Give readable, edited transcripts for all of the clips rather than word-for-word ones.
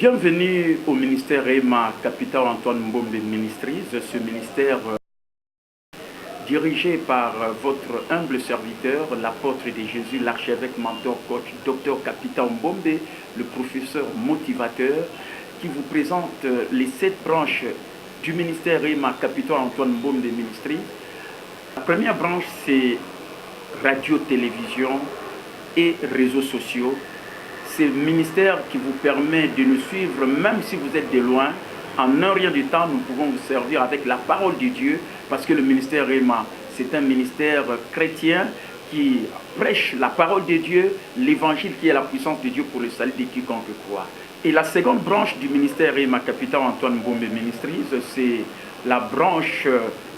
Bienvenue au ministère Réma, Capitaine Antoine Mbombe Ministries, ce ministère dirigé par votre humble serviteur, l'apôtre de Jésus, l'archevêque, mentor, coach, docteur Capitaine Mbombe, le professeur motivateur, qui vous présente les 7 branches du ministère Réma, Capitaine Antoine Mbombe Ministries. La première branche, c'est radio-télévision et réseaux sociaux. C'est le ministère qui vous permet de nous suivre, même si vous êtes de loin. En un rien du temps, nous pouvons vous servir avec la parole de Dieu, parce que le ministère Réma, c'est un ministère chrétien qui prêche la parole de Dieu, l'évangile qui est la puissance de Dieu pour le salut de quiconque croit. Et la seconde branche du ministère Réma, Capitaine Antoine Mbombe Ministries, c'est la branche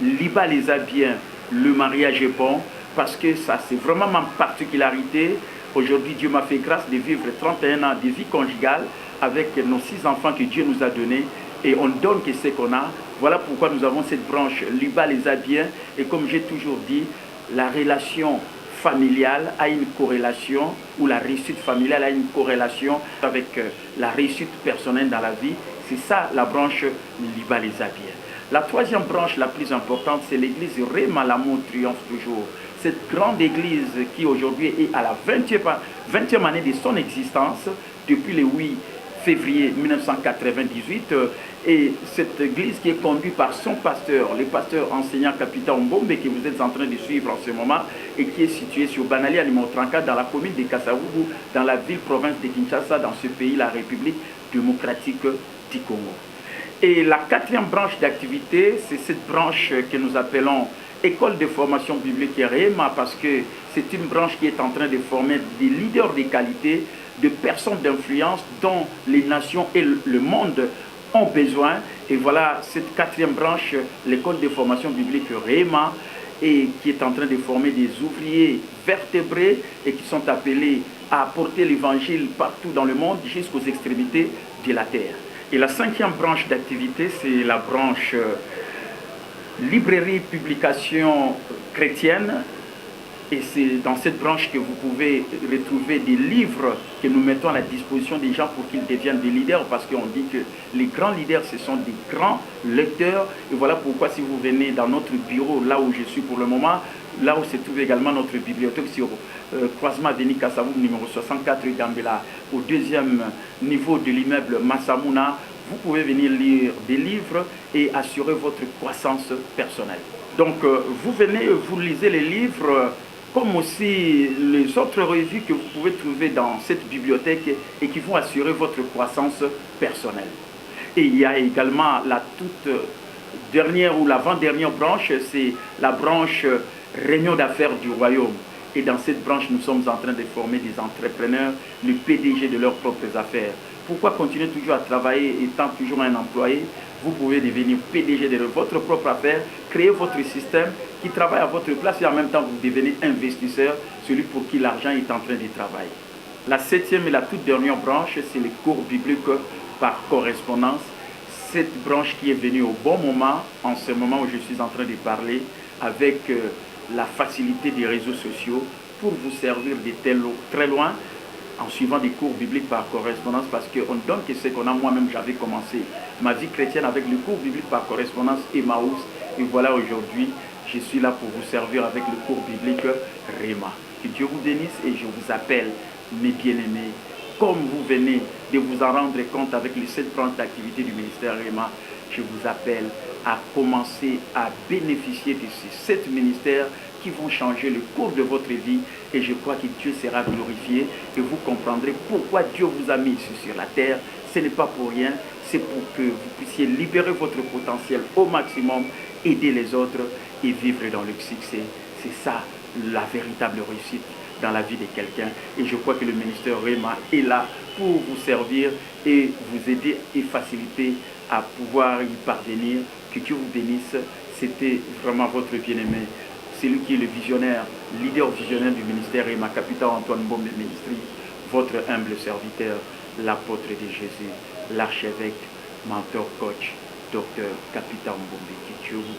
Liba les a bien, le mariage est bon, parce que ça, c'est vraiment ma particularité. Aujourd'hui, Dieu m'a fait grâce de vivre 31 ans de vie conjugale avec nos 6 enfants que Dieu nous a donnés. Et on donne que ce qu'on a. Voilà pourquoi nous avons cette branche Liba les a bien. Et comme j'ai toujours dit, la relation familiale a une corrélation, ou la réussite familiale a une corrélation avec la réussite personnelle dans la vie. C'est ça la branche Liba les a bien. La troisième branche la plus importante, c'est l'église Réma, l'amour triomphe toujours. Cette grande église qui aujourd'hui est à la 20e année de son existence, depuis le 8 février 1998, et cette église qui est conduite par son pasteur, le pasteur enseignant Capitaine Mbombe, que vous êtes en train de suivre en ce moment, et qui est situé sur Banali Alimotranka, dans la commune de Kasavubu, dans la ville-province de Kinshasa, dans ce pays, la République démocratique du Congo. Et la 4e branche d'activité, c'est cette branche que nous appelons École de formation biblique Réma, parce que c'est une branche qui est en train de former des leaders de qualité, de personnes d'influence dont les nations et le monde ont besoin. Et voilà cette 4e branche, l'école de formation biblique Réma, et qui est en train de former des ouvriers vertébrés et qui sont appelés à apporter l'évangile partout dans le monde jusqu'aux extrémités de la terre. Et la 5e branche d'activité, c'est la branche librairie, publication chrétienne. Et c'est dans cette branche que vous pouvez retrouver des livres que nous mettons à la disposition des gens pour qu'ils deviennent des leaders, parce qu'on dit que les grands leaders, ce sont des grands lecteurs. Et voilà pourquoi, si vous venez dans notre bureau, là où je suis pour le moment, là où se trouve également notre bibliothèque sur croisement Avenue Kasavubu numéro 64 Gambela, au 2e niveau de l'immeuble Massamouna, vous pouvez venir lire des livres et assurer votre croissance personnelle. Donc vous venez, vous lisez les livres, comme aussi les autres revues que vous pouvez trouver dans cette bibliothèque et qui vont assurer votre croissance personnelle. Et il y a également la toute dernière ou l'avant-dernière branche, c'est la branche réunion d'affaires du royaume. Et dans cette branche, nous sommes en train de former des entrepreneurs, le PDG de leurs propres affaires. Pourquoi continuer toujours à travailler étant toujours un employé? Vous pouvez devenir PDG de votre propre affaire, créer votre système qui travaille à votre place et en même temps vous devenez investisseur, celui pour qui l'argent est en train de travailler. La 7e et la toute dernière branche, c'est les cours bibliques par correspondance. Cette branche qui est venue au bon moment, en ce moment où je suis en train de parler, avec la facilité des réseaux sociaux pour vous servir de très loin, en suivant des cours bibliques par correspondance, parce qu'on donne que ce qu'on a. Moi-même, j'avais commencé ma vie chrétienne avec le cours biblique par correspondance Emmaüs, et voilà aujourd'hui, je suis là pour vous servir avec le cours biblique Réma. Que Dieu vous bénisse, et je vous appelle, mes bien-aimés, comme vous venez de vous en rendre compte avec les 7 branches d'activité du ministère Réma, je vous appelle à commencer à bénéficier de ces 7 ministères qui vont changer le cours de votre vie, et je crois que Dieu sera glorifié et vous comprendrez pourquoi Dieu vous a mis ici sur la terre. Ce n'est pas pour rien, c'est pour que vous puissiez libérer votre potentiel au maximum, aider les autres et vivre dans le succès. C'est ça la véritable réussite dans la vie de quelqu'un, et je crois que le ministère Réma est là pour vous servir et vous aider et faciliter à pouvoir y parvenir. Que Dieu vous bénisse. C'était vraiment votre bien-aimé, celui qui est le visionnaire, leader visionnaire du ministère Réma, Capitaine Antoine Mbombe Ministries, votre humble serviteur, l'apôtre de Jésus, l'archevêque, mentor, coach, docteur Capitaine Mbombe. Que Dieu vous